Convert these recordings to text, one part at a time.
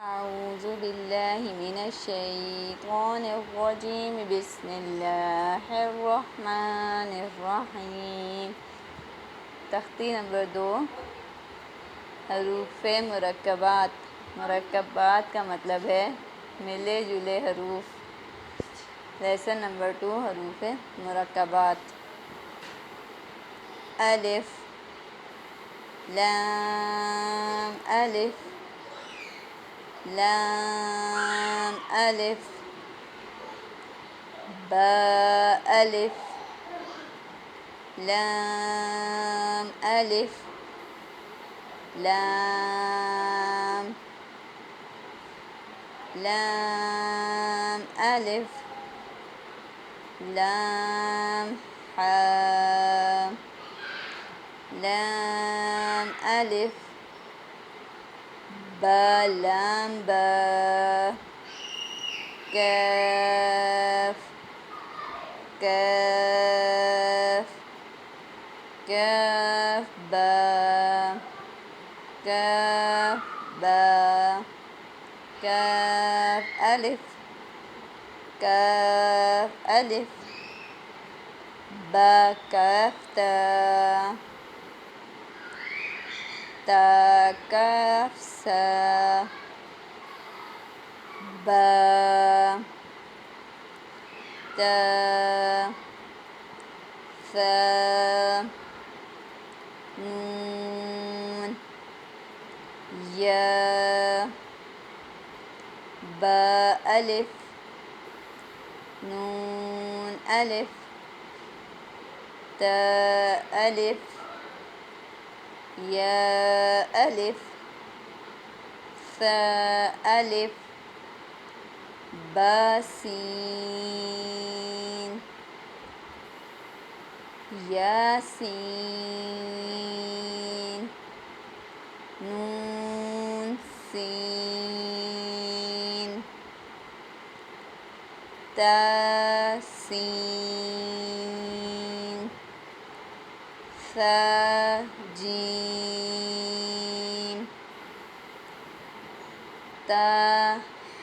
أعوذ بالله من الشيطان الرجيم بسم الله الرحمن الرحيم। तख्ती नंबर 2 हरूफ मुरक्कबात। मुरक्कबात का मतलब है मिले जुले हरूफ। लेसन नंबर 2 हरूफ मुरक्कबात। अलिफ लाम अलिफ लाम अलिफ बा अलिफ लाम अलिफ लाम लाम अलिफ लाम हा लाम अलिफ बा लाम बा कैफ कैफ कैफ बा कैफ बा कैफ अलिफ कैफ अलिफ बा कैफ ता ता कैफ सा बा ता सा नून या बा अलिफ नून अलिफ ता अलिफ या अलिफ सा अलिफ बा सीन यासीन नून सीन तासीन सा जीम ता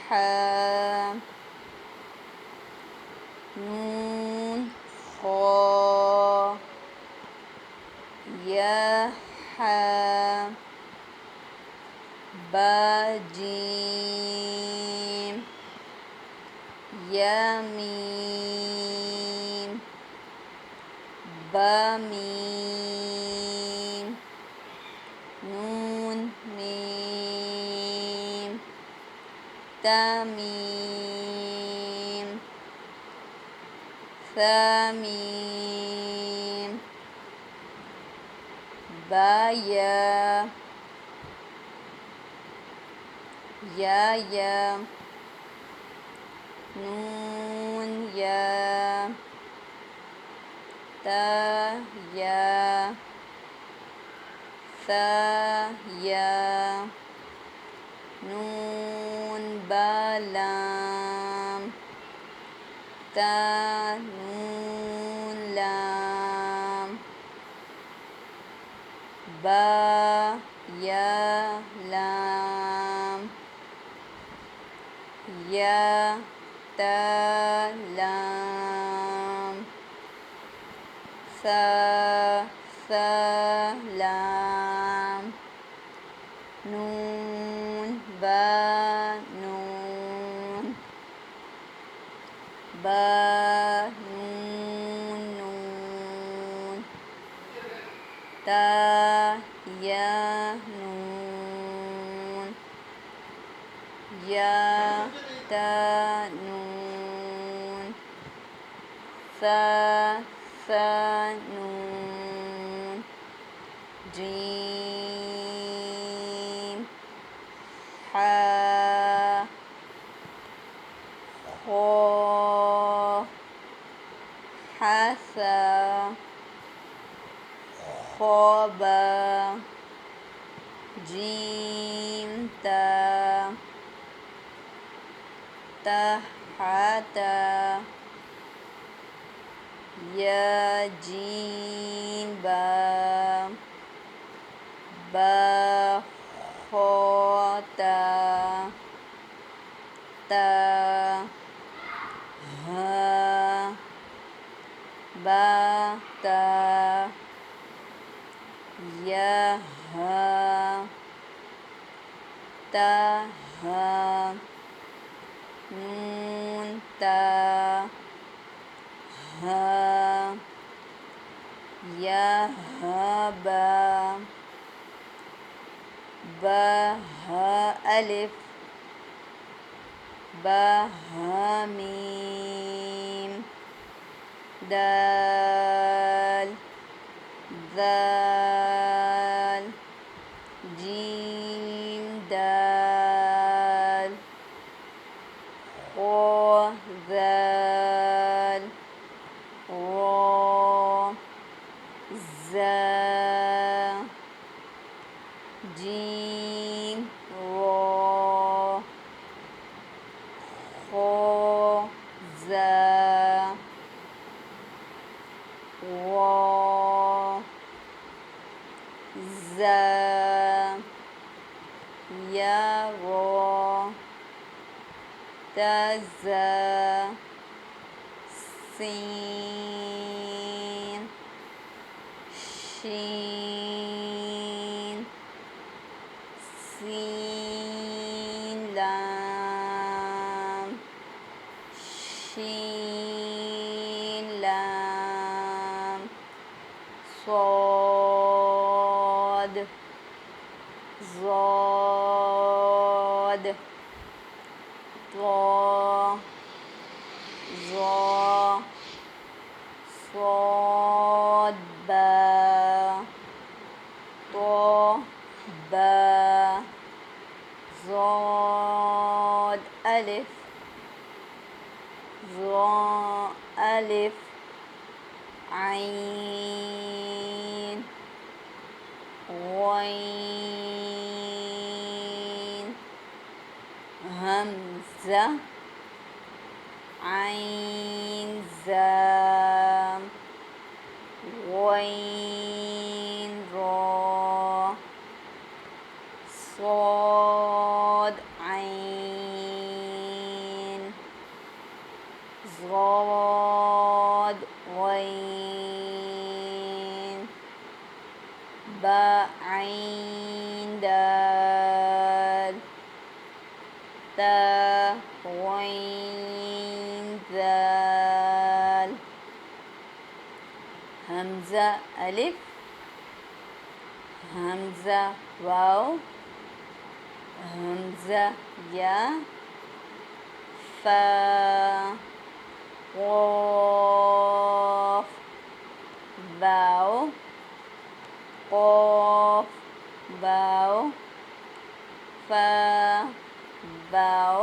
हा नून खा या हा बा जीम या मीम बा मीम नून मीम ता मीम सा मीम बा या नून या ता या सा या नून बा लाम ता नून लाम बा या लाम या ता लाम सा लाम नून बा नून बा नून नून ता या नून या ता नून सा नून जीम हा खा हासा ख़ाबा जीम ता तहाता या जीम बा बा खोता ता हा बा ता या हा ता हा नून ता हा या हा बा हा अलिफ बा हा मीम दाल दाल जीम दाल खो दाल रो ज़ा जीम रो खो ज़ा रो ज़ा या रो तज़ा सीन शीन सीन लाम शीन लाम صاد ज़ाद ज़ा ज़ा صاد با तो बा ज़ाद अलिफ ज़ा अलिफ आइन गइन हमज़ा आइन ज़ा गइन रा صاد عين ज़ाद गइन बा आइन दाल ता गइन दाल हमज़ा अलिफ हमज़ा वाव हमज़ा या फा क़ाफ़ वाव क़ाफ़ वाव फा वाव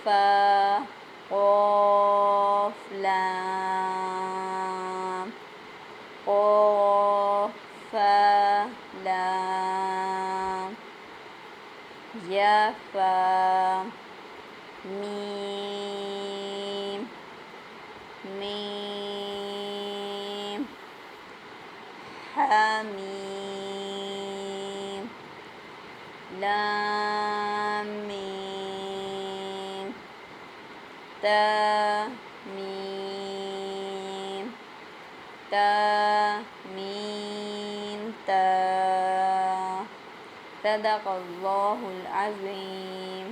फा क़ाफ़ लाम क़ाफ़ फा लाम या फा मीम मीम हामीम लाम मीम ता मीम ता मीम ता सदक़ल्लाहुल अज़ीम।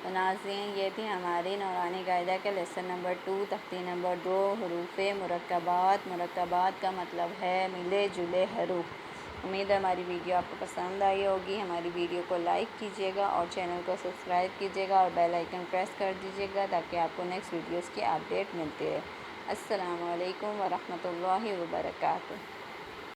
तो नाज़रीन, ये थी हमारी नौरानी कायदा के लेसन नंबर 2 तख्ती नंबर 2 हरूफ़ मुरक्कबात। मुरक्कबात का मतलब है मिले जुले हरूफ। उम्मीद है हमारी वीडियो आपको पसंद आई होगी। हमारी वीडियो को लाइक कीजिएगा और चैनल को सब्सक्राइब कीजिएगा और बेल आइकन प्रेस कर दीजिएगा ताकि आपको नेक्स्ट वीडियोज़ की अपडेट मिलती रहे। अस्सलामु अलैकुम वरहमतुल्लाहि वबरकातुहू।